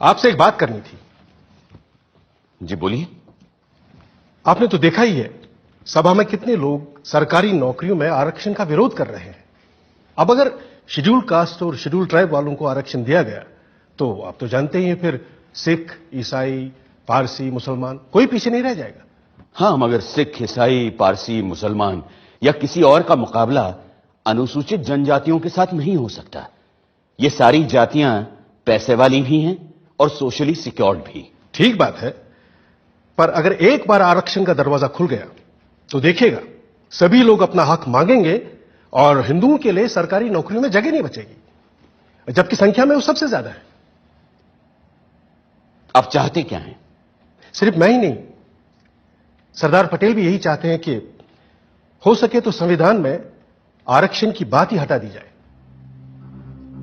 आपसे एक बात करनी थी। जी बोलिए। आपने तो देखा ही है सभा में कितने लोग सरकारी नौकरियों में आरक्षण का विरोध कर रहे हैं। अब अगर शेड्यूल कास्ट और शेड्यूल ट्राइब वालों को आरक्षण दिया गया तो आप तो जानते ही हैं फिर सिख, ईसाई, पारसी, मुसलमान कोई पीछे नहीं रह जाएगा। हाँ, मगर सिख, ईसाई, पारसी, मुसलमान या किसी और का मुकाबला अनुसूचित जनजातियों के साथ नहीं हो सकता। ये सारी जातियां पैसे वाली भी हैं और सोशली सिक्योर्ड भी। ठीक बात है, पर अगर एक बार आरक्षण का दरवाजा खुल गया तो देखिएगा सभी लोग अपना हक मांगेंगे और हिंदुओं के लिए सरकारी नौकरियों में जगह नहीं बचेगी, जबकि संख्या में वो सबसे ज्यादा है। आप चाहते क्या हैं? सिर्फ मैं ही नहीं, सरदार पटेल भी यही चाहते हैं कि हो सके तो संविधान में आरक्षण की बात ही हटा दी जाए।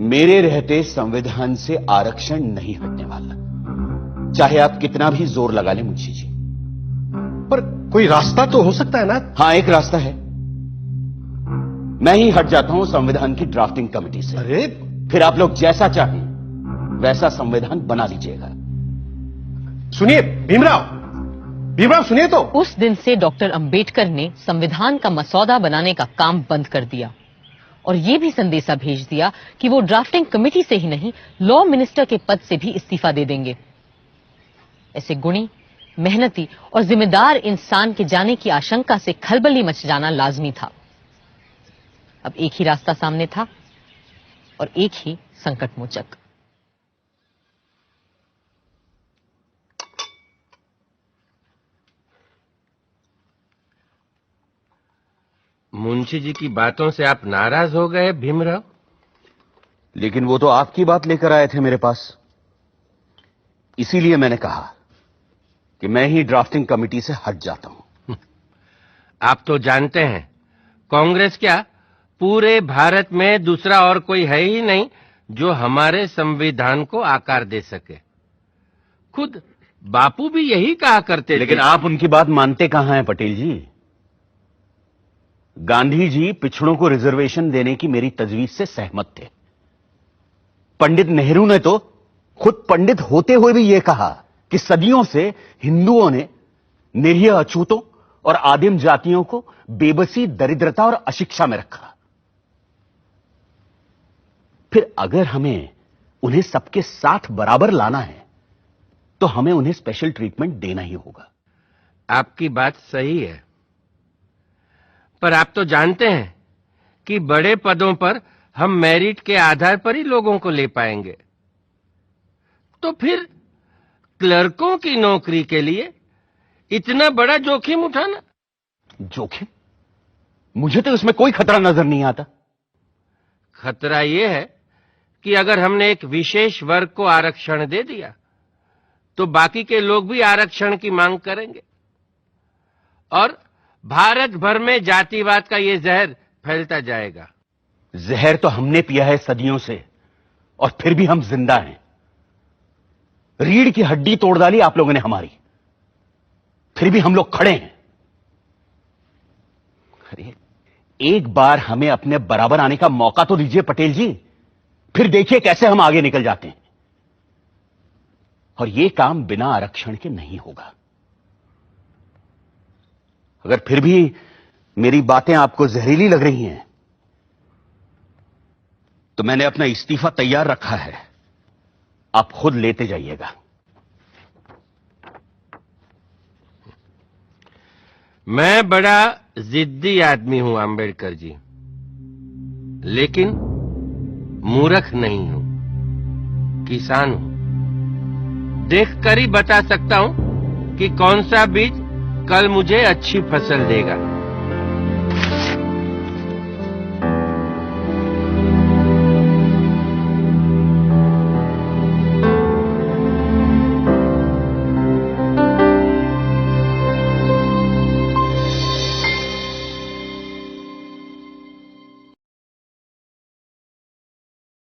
मेरे रहते संविधान से आरक्षण नहीं हटने वाला, चाहे आप कितना भी जोर लगा लें मुंशी जी। पर कोई रास्ता तो हो सकता है ना? हां, एक रास्ता है। मैं ही हट जाता हूं संविधान की ड्राफ्टिंग कमेटी से। अरे फिर आप लोग जैसा चाहें वैसा संविधान बना लीजिएगा। सुनिए भीमराव सुनिए तो। उस दिन से डॉक्टर अंबेडकर ने संविधान का मसौदा बनाने का काम बंद कर दिया और ये भी संदेशा भेज दिया कि वो ड्राफ्टिंग कमेटी से ही नहीं, लॉ मिनिस्टर के पद से भी इस्तीफा दे देंगे। ऐसे गुणी, मेहनती और जिम्मेदार इंसान के जाने की आशंका से खलबली मच जाना लाजमी था। अब एक ही रास्ता सामने था और एक ही संकट मोचक। मुंशी जी की बातों से आप नाराज हो गए भीमराव? लेकिन वो तो आपकी बात लेकर आए थे मेरे पास, इसीलिए मैंने कहा कि मैं ही ड्राफ्टिंग कमेटी से हट जाता हूं। आप तो जानते हैं कांग्रेस क्या, पूरे भारत में दूसरा और कोई है ही नहीं जो हमारे संविधान को आकार दे सके। खुद बापू भी यही कहा करते थे। लेकिन आप उनकी बात मानते कहां हैं पटेल जी? गांधी जी पिछड़ों को रिजर्वेशन देने की मेरी तजवीज से सहमत थे। पंडित नेहरू ने तो खुद पंडित होते हुए भी यह कहा कि सदियों से हिंदुओं ने निरीह अछूतों और आदिम जातियों को बेबसी, दरिद्रता और अशिक्षा में रखा। फिर अगर हमें उन्हें सबके साथ बराबर लाना है तो हमें उन्हें स्पेशल ट्रीटमेंट देना ही होगा। आपकी बात सही है, पर आप तो जानते हैं कि बड़े पदों पर हम मेरिट के आधार पर ही लोगों को ले पाएंगे। तो फिर क्लर्कों की नौकरी के लिए इतना बड़ा जोखिम उठाना? जोखिम? मुझे तो इसमें कोई खतरा नजर नहीं आता। खतरा यह है कि अगर हमने एक विशेष वर्ग को आरक्षण दे दिया तो बाकी के लोग भी आरक्षण की मांग करेंगे और भारत भर में जातिवाद का यह जहर फैलता जाएगा। जहर तो हमने पिया है सदियों से और फिर भी हम जिंदा हैं। रीढ़ की हड्डी तोड़ डाली आप लोगों ने हमारी, फिर भी हम लोग खड़े हैं। अरे एक बार हमें अपने बराबर आने का मौका तो दीजिए पटेल जी, फिर देखिए कैसे हम आगे निकल जाते हैं। और यह काम बिना आरक्षण के नहीं होगा। अगर फिर भी मेरी बातें आपको जहरीली लग रही हैं तो मैंने अपना इस्तीफा तैयार रखा है, आप खुद लेते जाइएगा। मैं बड़ा जिद्दी आदमी हूं अंबेडकर जी, लेकिन मूर्ख नहीं हूं, किसान हूं। देखकर ही बता सकता हूं कि कौन सा बीज कल मुझे अच्छी फसल देगा।